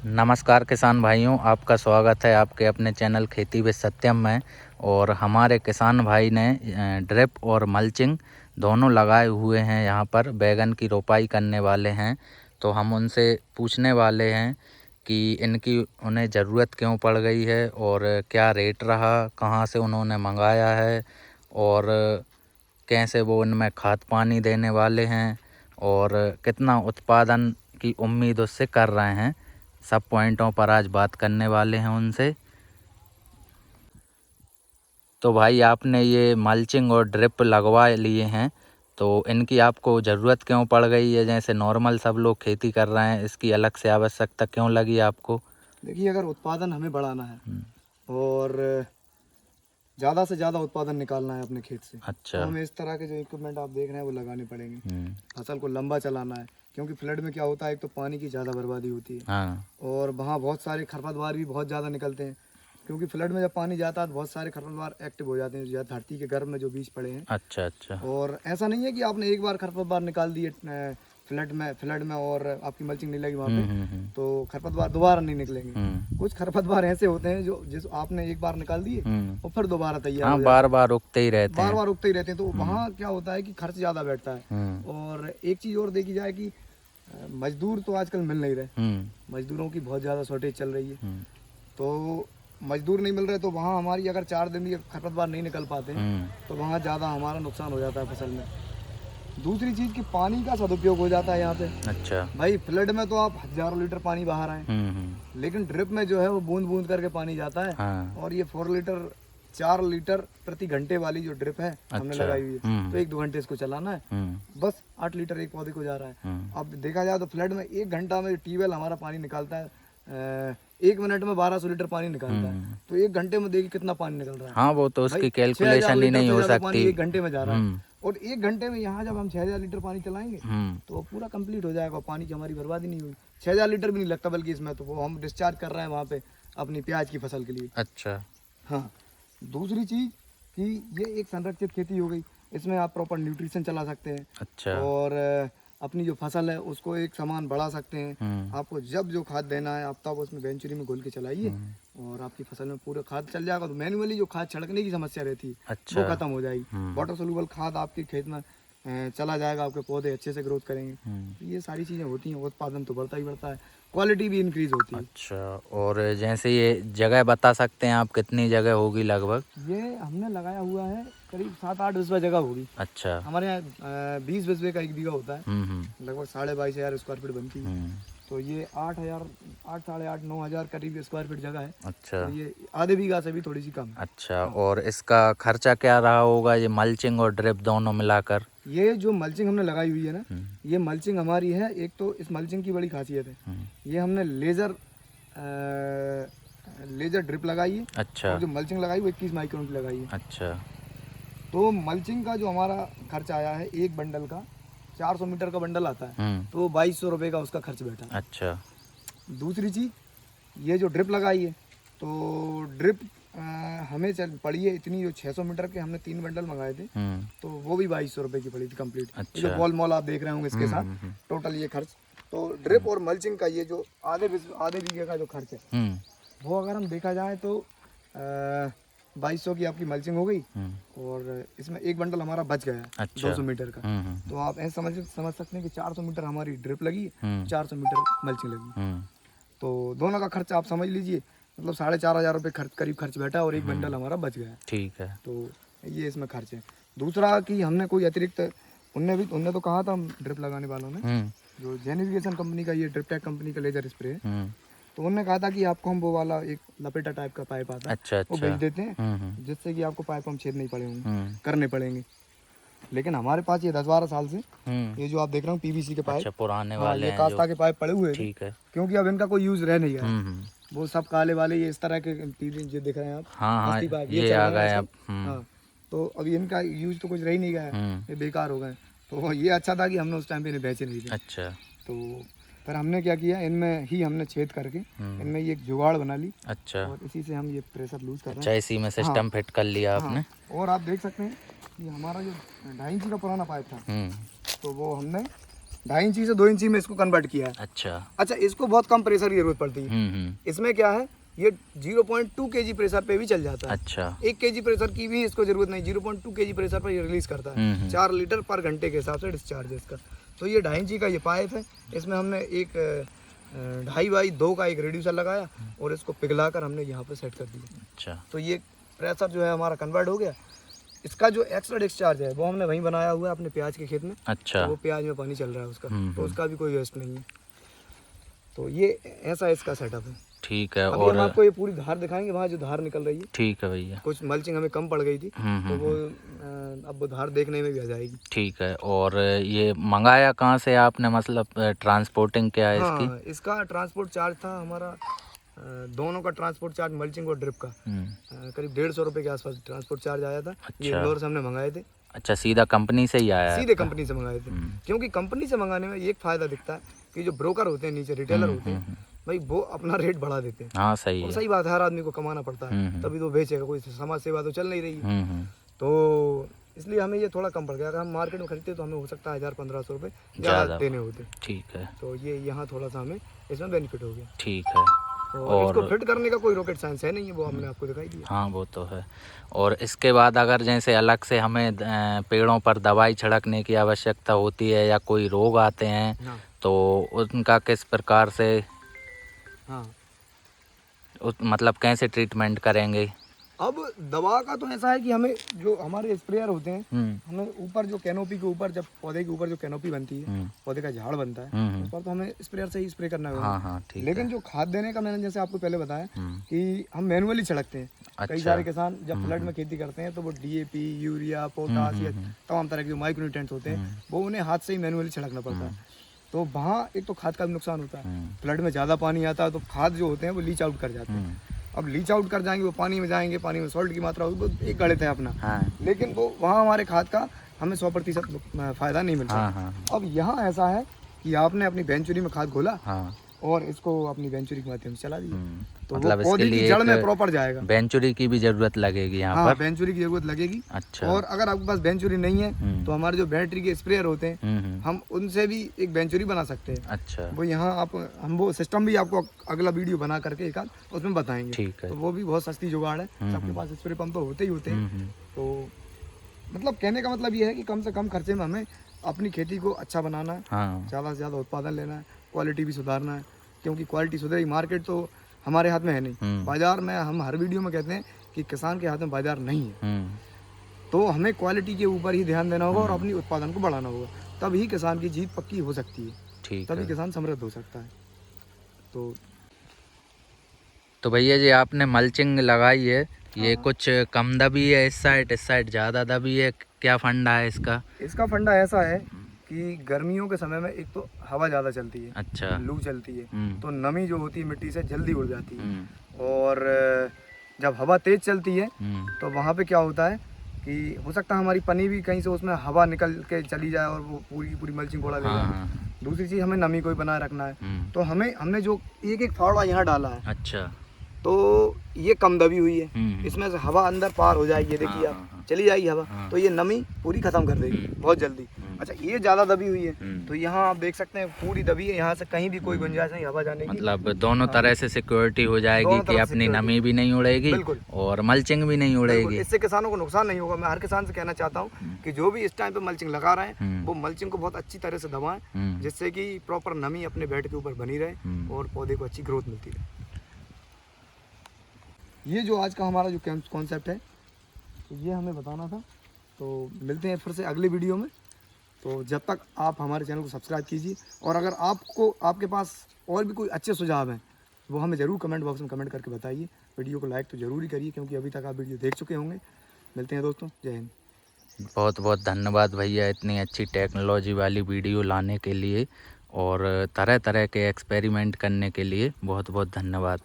नमस्कार किसान भाइयों, आपका स्वागत है आपके अपने चैनल खेती विद सत्यम में। और हमारे किसान भाई ने ड्रिप और मल्चिंग दोनों लगाए हुए हैं। यहाँ पर बैगन की रोपाई करने वाले हैं, तो हम उनसे पूछने वाले हैं कि इनकी उन्हें ज़रूरत क्यों पड़ गई है और क्या रेट रहा, कहाँ से उन्होंने मंगाया है और कैसे वो इनमें खाद पानी देने वाले हैं और कितना उत्पादन की उम्मीद उससे कर रहे हैं। सब पॉइंटों पर आज बात करने वाले हैं उनसे। तो भाई, आपने ये मल्चिंग और ड्रिप लगवा लिए हैं, तो इनकी आपको ज़रूरत क्यों पड़ गई है? जैसे नॉर्मल सब लोग खेती कर रहे हैं, इसकी अलग से आवश्यकता क्यों लगी आपको? देखिए, अगर उत्पादन हमें बढ़ाना है और ज़्यादा से ज़्यादा उत्पादन निकालना है अपने खेत से, तो अच्छा। हमें इस तरह के जो इक्विपमेंट आप देख रहे हैं वो लगाने पड़ेंगे। हम्म। फसल को लंबा चलाना है, क्योंकि फ्लड में क्या होता है, एक तो पानी की ज़्यादा बर्बादी होती है हाँ। और वहाँ बहुत सारे खरपतवार भी बहुत ज़्यादा निकलते हैं। क्योंकि फ्लड में जब पानी जाता है तो बहुत सारे खरपतवार एक्टिव हो जाते हैं, जो धरती के गर्भ में जो बीज पड़े हैं। अच्छा अच्छा। और ऐसा नहीं है कि आपने एक बार खरपतवार निकाल दिए फ्लड में और आपकी मल्चिंग नहीं लगी वहाँ पे, तो खरपतवार दोबारा नहीं निकलेंगे। कुछ खरपतवार ऐसे होते हैं जो जिस आपने एक बार निकाल दिए और फिर दोबारा तैयार हो हाँ, जाते बार हैं, बार उगते ही रहते बार हैं। बार उगते ही रहते हैं। तो वहाँ क्या होता है कि खर्च ज़्यादा बैठता है। और एक चीज़ और देखी जाए कि मजदूर तो आजकल मिल नहीं रहे, मजदूरों की बहुत ज़्यादा शॉर्टेज चल रही है। तो मजदूर नहीं मिल रहे, तो वहाँ हमारी अगर 4 दिन भी खरपतवार नहीं निकल पाते हैं तो वहाँ ज़्यादा हमारा नुकसान हो जाता है फसल में। दूसरी चीज़ कि पानी का सदुपयोग हो जाता है यहाँ पे। अच्छा। भाई, फ्लड में तो आप हजारों लीटर पानी बाहर आए, लेकिन ड्रिप में जो है वो बूंद बूंद करके पानी जाता है। हाँ। और ये 4 लीटर प्रति घंटे वाली जो ड्रिप है हमने अच्छा। लगाई हुई है, तो 1-2 घंटे इसको चलाना है, बस 8 लीटर एक पौधे को जा रहा है। अब देखा जाए तो फ्लड में 1 घंटा में ट्यूबवेल हमारा पानी निकालता है, 1 मिनट में 1200 लीटर पानी निकालता है, तो 1 घंटे में देखिए कितना पानी निकल रहा है। हाँ, वो तो भाई, उसकी 6000 कैलकुलेशन ही लीटर नहीं से हो ज़्यादा पानी सकती। 1 घंटे में जा रहा है। और 1 घंटे में यहाँ जब हम 6000 लीटर पानी चलाएंगे तो वो पूरा कंप्लीट हो जाएगा, पानी की हमारी बर्बादी नहीं हुई। 6000 लीटर भी नहीं लगता, बल्कि इसमें तो वो हम डिस्चार्ज कर रहे हैं वहाँ पे अपनी प्याज की फसल के लिए। अच्छा। हाँ, दूसरी चीज़ कि ये एक संरक्षित खेती हो गई, इसमें आप प्रॉपर न्यूट्रिशन चला सकते हैं। अच्छा। और अपनी जो फसल है उसको एक समान बढ़ा सकते हैं। आपको जब जो खाद देना है आप तब उसमें वेंचुरी में घोल के चलाइए और आपकी फसल में पूरा खाद चल जाएगा। तो मैन्युअली जो खाद छिड़कने की समस्या रहती है अच्छा। वो खत्म हो जाएगी। वाटर सोल्यूबल खाद आपके खेत में चला जाएगा, आपके पौधे अच्छे से ग्रोथ करेंगे। तो ये सारी चीज़ें होती हैं, उत्पादन तो बढ़ता ही बढ़ता है, क्वालिटी भी इंक्रीज होती है। अच्छा, और जैसे ये जगह बता सकते हैं आप, कितनी जगह होगी लगभग? ये हमने लगाया हुआ है करीब 7-8 बिस्वा जगह होगी। अच्छा। हमारे यहाँ 20 बिस्वे का 1 बीघा होता है, लगभग 22,500 स्क्वायर फीट बनती है। तो ये 8,000 8,500 9,000 करीब स्क्वायर फीट जगह है। अच्छा। तो ये आधे बीघा से भी थोड़ी सी कम है। अच्छा, और इसका खर्चा क्या रहा होगा, ये मल्चिंग और ड्रिप दोनों मिलाकर? ये जो मल्चिंग हमने लगाई हुई है ना, ये मल्चिंग हमारी है, एक तो इस मल्चिंग की बड़ी खासियत है, ये हमने लेजर ड्रिप लगाई है। अच्छा। और जो मल्चिंग लगाई वो 21 माइक्रोन की लगाई है। अच्छा। तो मल्चिंग का जो हमारा खर्च आया है, एक बंडल का 400 मीटर का बंडल आता है, तो 2200 रुपये का उसका खर्च बैठा है। अच्छा। दूसरी चीज़, ये जो ड्रिप लगाई है, तो ड्रिप हमें पड़ी है इतनी, जो 600 मीटर के हमने 3 बंडल मंगाए थे, तो वो भी 2200 रुपये की पड़ी थी कंप्लीट। अच्छा। जो बॉल मॉल आप देख रहे होंगे इसके साथ टोटल ये खर्च। तो ड्रिप और मल्चिंग का ये जो आधे बीघे का जो खर्च है, वो अगर हम देखा जाए तो 2200 की आपकी मल्चिंग हो गई और इसमें एक बंडल हमारा बच गया है। अच्छा। 200 मीटर का। तो आप ऐसे समझ सकते हैं कि 400 मीटर हमारी ड्रिप लगी, 400 मीटर मल्चिंग लगी। तो दोनों का खर्च आप समझ लीजिए, मतलब 4,500 रुपये करीब खर्च बैठा और एक बंडल हमारा बच गया। ठीक है। तो ये इसमें खर्च है। दूसरा कि हमने कोई अतिरिक्त, उनने तो कहा था ड्रिप लगाने वालों ने, जो जेनिफिकेशन कंपनी का, ये ड्रिप टेक कंपनी का लेजर स्प्रे है, तो उन्होंने कहा था कि आपको हम वो वाला एक लपेटा टाइप का पाइप आता है, अच्छा। वो भेज देते हैं, जिससे कि आपको पाइप हम छेद नहीं करने पड़ेंगे। लेकिन हमारे पास ये 10-12 साल से ये जो आप देख रहे हो पीवीसी के पाइप, अच्छा, पुराने हाँ, वाले ये हैं कास्ता जो। के पाइप पड़े हुए थे, ठीक है। क्योंकि अब इनका कोई यूज रह नहीं गया। वो सब काले वाले ये इस तरह के पीवी जो दिख रहे हैं आप, हाँ हाँ, अस्ती पाइप, ये ये चल आ रहे हैं गए आजकल। अब। हाँ, तो अभी इनका यूज तो कुछ रह ही नहीं गया है, ये बेकार हो गए। तो ये अच्छा था कि हमने उस टाइम पे इन्हें बेचे नहीं थे। अच्छा। तो फिर हमने क्या किया, इनमें ही हमने छेद करके इनमें ये एक जुगाड़ बना ली। अच्छा। और इसी से हम ये प्रेशर लूज कर रहे अच्छा, हैं। इसी में सिस्टम फिट कर लिया आपने? हाँ, और आप देख सकते हैं कि हमारा जो 2.5 इंच का पुराना पाइप था, तो वो हमने 2.5 इंची से 2 इंची में इसको कन्वर्ट किया है। अच्छा, इसको बहुत कम प्रेशर की जरूरत पड़ती है। इसमें क्या है, ये 0.2 kg प्रेशर पे भी चल जाता है। अच्छा, 1 kg प्रेशर की भी इसको जरूरत नहीं, 0.2 kg प्रेशर पर ये रिलीज करता है। 4 लीटर पर घंटे के हिसाब से डिस्चार्ज है इसका। तो ये 2.5 इंची का ये पाइप है, इसमें हमने एक 2.5x2 का एक रिड्यूसर लगाया और इसको पिघलाकर हमने यहाँ पे सेट कर दिया। अच्छा, तो ये प्रेशर जो है हमारा कन्वर्ट हो गया। इसका जो एक्स्ट्रा डिस्चार्ज है वो हमने वहीं बनाया हुआ है अपने प्याज के खेत में। अच्छा, तो वो प्याज में पानी चल रहा है उसका, तो उसका भी कोई वेस्ट नहीं है। तो ये ऐसा इसका सेटअप है। ठीक है, और हम आपको ये पूरी धार दिखाएंगे, वहाँ जो धार निकल रही है। ठीक है भैया, कुछ मल्चिंग हमें कम पड़ गई थी, तो वो अब वो धार देखने में भी आ जाएगी। ठीक है, और ये मंगाया कहाँ से आपने, मतलब ट्रांसपोर्टिंग क्या है इसकी? इसका ट्रांसपोर्ट चार्ज था हमारा, दोनों का ट्रांसपोर्ट चार्ज, मल्चिंग और ड्रिप का करीब 150 रुपये के आसपास ट्रांसपोर्ट चार्ज आया था। अच्छा, ये इंदौर से हमने मंगाए थे। अच्छा, सीधा कंपनी से ही आया? सीधे कंपनी से मंगाए थे, क्योंकि कंपनी से मंगाने में एक फायदा दिखता है कि जो ब्रोकर होते हैं नीचे, रिटेलर होते हैं, भाई वो अपना रेट बढ़ा देते हैं। हाँ, सही है, सही बात है, हर आदमी को कमाना पड़ता है तभी तो बेचेगा, कोई समाज सेवा तो चल नहीं रही है। तो इसलिए हमें ये थोड़ा कम पड़ गया। अगर हम मार्केट में खरीदते तो हमें हो सकता है 1000-1500 रुपये ज़्यादा देने होते। ठीक है, तो ये यहाँ थोड़ा सा हमें इसमें बेनिफिट हो गया। ठीक है, और इसको फिट करने का कोई रॉकेट साइंस है नहीं है, वो हमने आपको दिखाई दिया। हाँ, वो तो है। और इसके बाद अगर जैसे अलग से हमें पेड़ों पर दवाई छिड़कने की आवश्यकता होती है या कोई रोग आते हैं, हाँ, तो उनका किस प्रकार से, हाँ, मतलब कैसे ट्रीटमेंट करेंगे? अब दवा का तो ऐसा है कि हमें जो हमारे स्प्रेयर होते हैं, हमें ऊपर जो कैनोपी के ऊपर, जब पौधे के ऊपर जो कैनोपी बनती है, पौधे का झाड़ बनता है, उस पर तो हमें स्प्रेयर से ही स्प्रे करना होगा। हाँ, हाँ, ठीक। लेकिन जो खाद देने का, मैंने जैसे आपको पहले बताया कि हम मैनुअली छिड़कते हैं। अच्छा। कई सारे किसान जब फ्लड में खेती करते हैं तो वो DAP, यूरिया, पोटाश या तमाम तरह के जो माइक्रो न्यूट्रिएंट्स होते हैं वो उन्हें हाथ से ही मैनुअली छिड़कना पड़ता है। तो वहाँ एक तो खाद का भी नुकसान होता है, फ्लड में ज़्यादा पानी आता है तो खाद जो होते हैं वो लीच आउट कर जाते हैं। अब लीच आउट कर जाएंगे, वो पानी में जाएंगे, पानी में सॉल्ट की मात्रा होगी, वो एक गणित है अपना। हाँ। लेकिन वो वहाँ हमारे खाद का हमें 100% फायदा नहीं मिलता। हाँ, हाँ। अब यहाँ ऐसा है कि आपने अपनी बेंचुरी में खाद घोला, हाँ, और इसको अपनी बेंचुरी के माध्यम से चला दिया, तो मतलब पौधे की जड़ में प्रॉपर जाएगा। बेंचुरी की भी जरूरत लगेगी यहाँ पर? हाँ, बेंचुरी की जरूरत लगेगी। अच्छा, और अगर आपके पास बेंचुरी नहीं है तो हमारे जो बैटरी के स्प्रेयर होते हैं, हम उनसे भी एक बेंचुरी बना सकते हैं। अच्छा, वो यहाँ आप, हम वो सिस्टम भी आपको अगला वीडियो बना करके एक आध उसमें बताएंगे। ठीक है, तो वो भी बहुत सस्ती जुगाड़ है, सबके पास स्प्रे पंप तो होते ही होते हैं। तो मतलब कहने का मतलब ये है कि कम से कम खर्चे में हमें अपनी खेती को अच्छा बनाना है, ज़्यादा से ज़्यादा उत्पादन लेना है, क्वालिटी भी सुधारना है, क्योंकि क्वालिटी सुधरेगी, मार्केट तो हमारे हाथ में है नहीं। बाजार में हम हर वीडियो में कहते हैं कि किसान के हाथ में बाजार नहीं है, तो हमें क्वालिटी के ऊपर ही ध्यान देना होगा और अपनी उत्पादन को बढ़ाना होगा, तभी किसान की जीत पक्की हो सकती है। ठीक, तभी किसान समृद्ध हो सकता है। तो भैया जी, आपने मल्चिंग लगाई है, ये कुछ कम दबी है इस साइड ज़्यादा दबी है, क्या फंडा है इसका? इसका फंडा ऐसा है कि गर्मियों के समय में एक तो हवा ज़्यादा चलती है। अच्छा, लू चलती है, तो नमी जो होती है मिट्टी से जल्दी उड़ जाती है, और जब हवा तेज चलती है तो वहाँ पे क्या होता है कि हो सकता है हमारी पन्नी भी कहीं से उसमें हवा निकल के चली जाए और वो पूरी मल्चिंग कोड़ा ले जाए। दूसरी चीज़, हमें नमी को भी बनाए रखना है, तो हमने जो एक फावड़ा यहाँ डाला है, अच्छा, तो ये कम दबी हुई है, इसमें से हवा अंदर पार हो जाएगी, देखिए आप, चली जाएगी हवा, तो ये नमी पूरी खत्म कर देगी बहुत जल्दी। अच्छा, ये ज़्यादा दबी हुई है, तो यहाँ आप देख सकते हैं पूरी दबी है, यहाँ से कहीं भी कोई गुंजाइश नहीं हवा जाने की। मतलब दोनों तरह से सिक्योरिटी हो जाएगी कि अपनी नमी भी नहीं उड़ेगी और मल्चिंग भी नहीं उड़ेगी। इससे किसानों को नुकसान नहीं होगा। मैं हर किसान से कहना चाहता हूँ कि जो भी इस टाइम पे मल्चिंग लगा रहे हैं वो मल्चिंग को बहुत अच्छी तरह से दबाएं, जिससे कि प्रॉपर नमी अपने बेड के ऊपर बनी रहे और पौधे को अच्छी ग्रोथ मिलती रहे। ये जो आज का हमारा जो कॉन्सेप्ट है, तो ये हमें बताना था। तो मिलते हैं फिर से अगले वीडियो में। तो जब तक आप हमारे चैनल को सब्सक्राइब कीजिए, और अगर आपके पास और भी कोई अच्छे सुझाव हैं वो हमें ज़रूर कमेंट बॉक्स में कमेंट करके बताइए। वीडियो को लाइक तो ज़रूर ही करिए, क्योंकि अभी तक आप वीडियो देख चुके होंगे। मिलते हैं दोस्तों, जय हिंद। बहुत बहुत धन्यवाद भैया, इतनी अच्छी टेक्नोलॉजी वाली वीडियो लाने के लिए और तरह तरह के एक्सपेरिमेंट करने के लिए बहुत बहुत धन्यवाद।